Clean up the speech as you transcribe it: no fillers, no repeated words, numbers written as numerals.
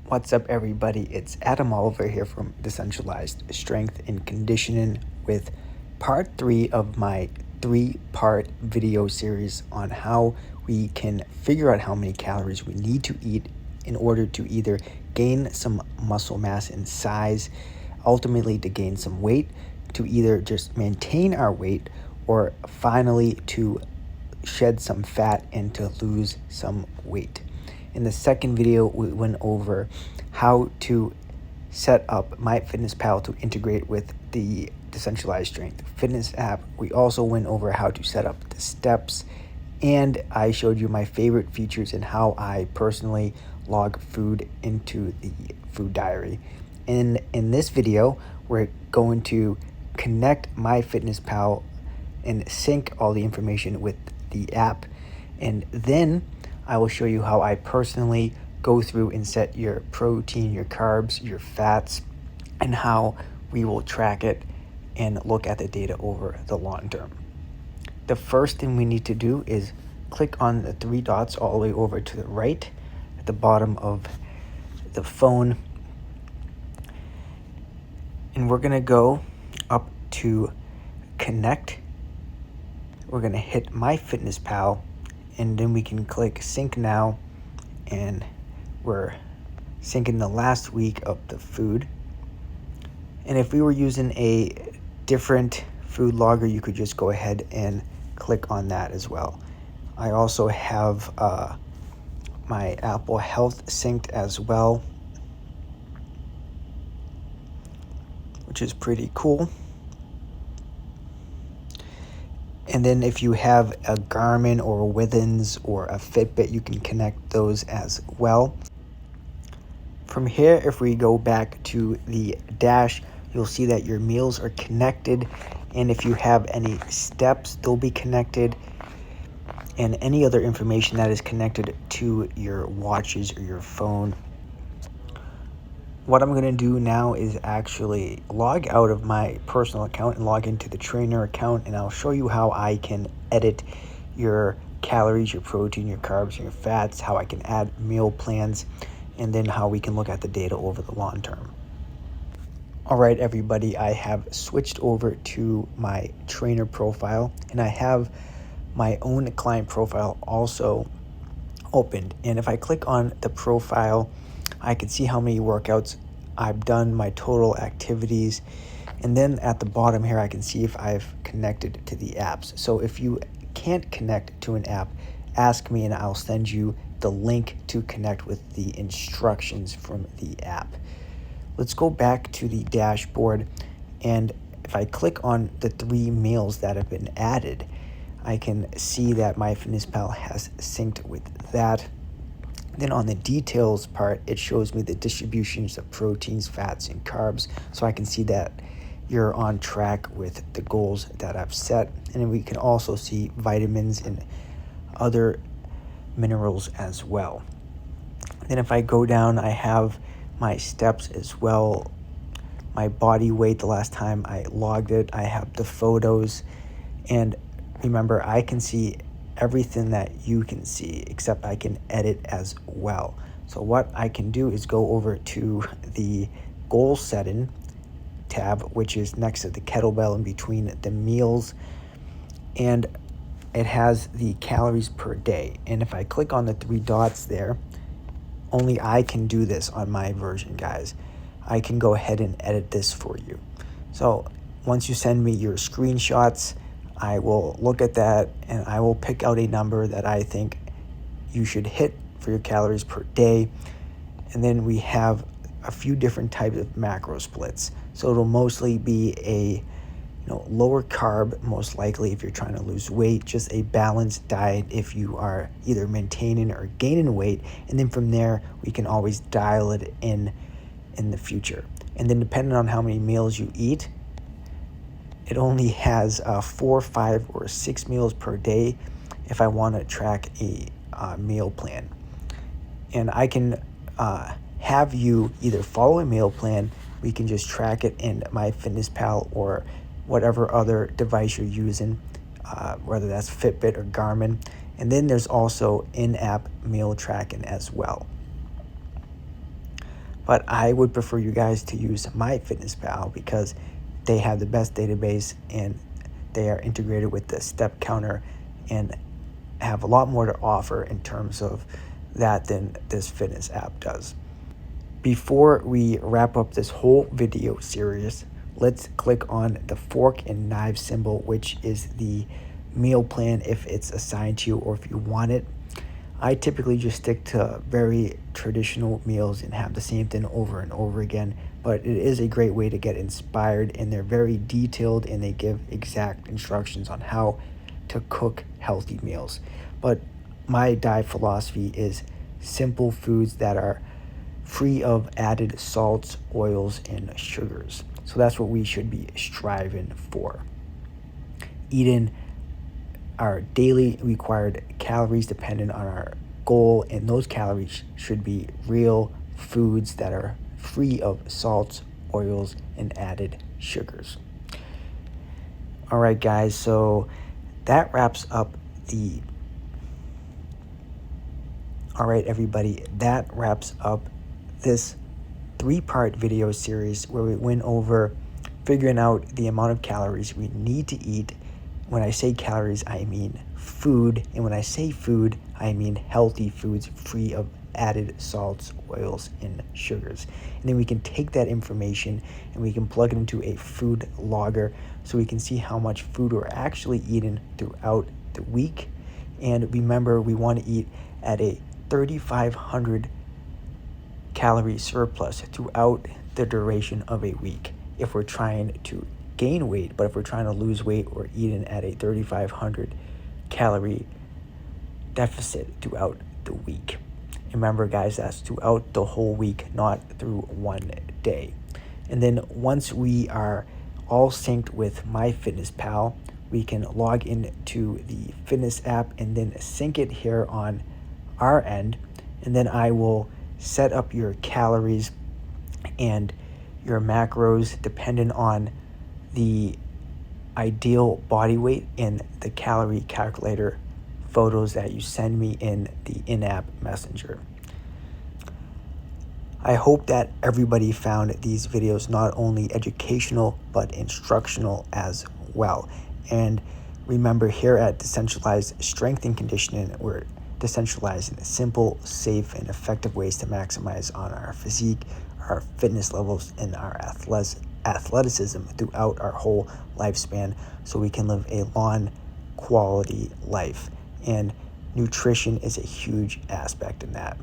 What's up, everybody? It's Adam Oliver here from Decentralized Strength and Conditioning with part 3 of my 3-part video series on how we can figure out how many calories we need to eat in order to either gain some muscle mass and size, ultimately to gain some weight, to either just maintain our weight, or finally to shed some fat and to lose some weight. In the second video, we went over how to set up MyFitnessPal to integrate with the Decentralized Strength Fitness app. We also went over how to set up the steps, and I showed you my favorite features and how I personally log food into the food diary. In this video, we're going to connect MyFitnessPal and sync all the information with the app, and then I will show you how I personally go through and set your protein, your carbs, your fats, and how we will track it and look at the data over the long term. The first thing we need to do is click on the 3 dots all the way over to the right at the bottom of the phone. And we're gonna go up to connect. We're gonna hit MyFitnessPal, and then we can click sync now, and we're syncing the last week of the food. And if we were using a different food logger, you could just go ahead and click on that as well. I also have my Apple Health synced as well, which is pretty cool. And then if you have a Garmin or a Withens or a Fitbit, you can connect those as well. From here, if we go back to the dash, you'll see that your meals are connected. And if you have any steps, they'll be connected. And any other information that is connected to your watches or your phone. What I'm going to do now is actually log out of my personal account and log into the trainer account, and I'll show you how I can edit your calories, your protein, your carbs, and your fats, how I can add meal plans, and then how we can look at the data over the long term. All right, everybody, I have switched over to my trainer profile, and I have my own client profile also opened. And if I click on the profile, I can see how many workouts I've done, my total activities, and then at the bottom here I can see if I've connected to the apps. So if you can't connect to an app, ask me and I'll send you the link to connect with the instructions from the app. Let's go back to the dashboard, and if I click on the 3 meals that have been added, I can see that MyFitnessPal has synced with that. Then on the details part, it shows me the distributions of proteins, fats, and carbs, so I can see that you're on track with the goals that I've set. And then we can also see vitamins and other minerals as well. Then if I go down, I have my steps as well, my body weight the last time I logged it, I have the photos, and remember, I can see everything that you can see, except I can edit as well. So what I can do is go over to the goal setting tab, which is next to the kettlebell in between the meals, and it has the calories per day. And if I click on the 3 dots there, only I can do this on my version, guys. I can go ahead and edit this for you. So once you send me your screenshots, I will look at that and I will pick out a number that I think you should hit for your calories per day. And then we have a few different types of macro splits. So it'll mostly be a lower carb, most likely if you're trying to lose weight, just a balanced diet if you are either maintaining or gaining weight. And then from there, we can always dial it in the future. And then depending on how many meals you eat, it only has 4, 5, or 6 meals per day if I want to track a meal plan. And I can have you either follow a meal plan, we can just track it in MyFitnessPal or whatever other device you're using, whether that's Fitbit or Garmin. And then there's also in-app meal tracking as well. But I would prefer you guys to use MyFitnessPal because they have the best database and they are integrated with the step counter and have a lot more to offer in terms of that than this fitness app does. Before we wrap up this whole video series, let's click on the fork and knife symbol, which is the meal plan if it's assigned to you or if you want it. I typically just stick to very traditional meals and have the same thing over and over again, but it is a great way to get inspired, and they're very detailed and they give exact instructions on how to cook healthy meals. But my diet philosophy is simple foods that are free of added salts, oils, and sugars. So that's what we should be striving for. Eating our daily required calories dependent on our goal, and those calories should be real foods that are free of salts, oils, and added sugars. All right, guys, so that wraps up the all right, everybody, that wraps up this 3-part video series where we went over figuring out the amount of calories we need to eat. When I say calories, I mean food. And when I say food, I mean healthy foods free of added salts, oils, and sugars. And then we can take that information and we can plug it into a food logger so we can see how much food we're actually eating throughout the week. And remember, we want to eat at a 3,500 calorie surplus throughout the duration of a week if we're trying to gain weight. But if we're trying to lose weight, we're eating at a 3,500 calorie deficit throughout the week. Remember, guys, that's throughout the whole week, not through one day. And then once we are all synced with MyFitnessPal, we can log into the fitness app and then sync it here on our end, and then I will set up your calories and your macros depending on the ideal body weight in the calorie calculator photos that you send me in the in-app messenger. I hope that everybody found these videos not only educational but instructional as well. And remember, here at Decentralized Strength and Conditioning, we're decentralizing simple, safe, and effective ways to maximize on our physique, our fitness levels, and our athleticism throughout our whole lifespan so we can live a long, quality life. And nutrition is a huge aspect in that.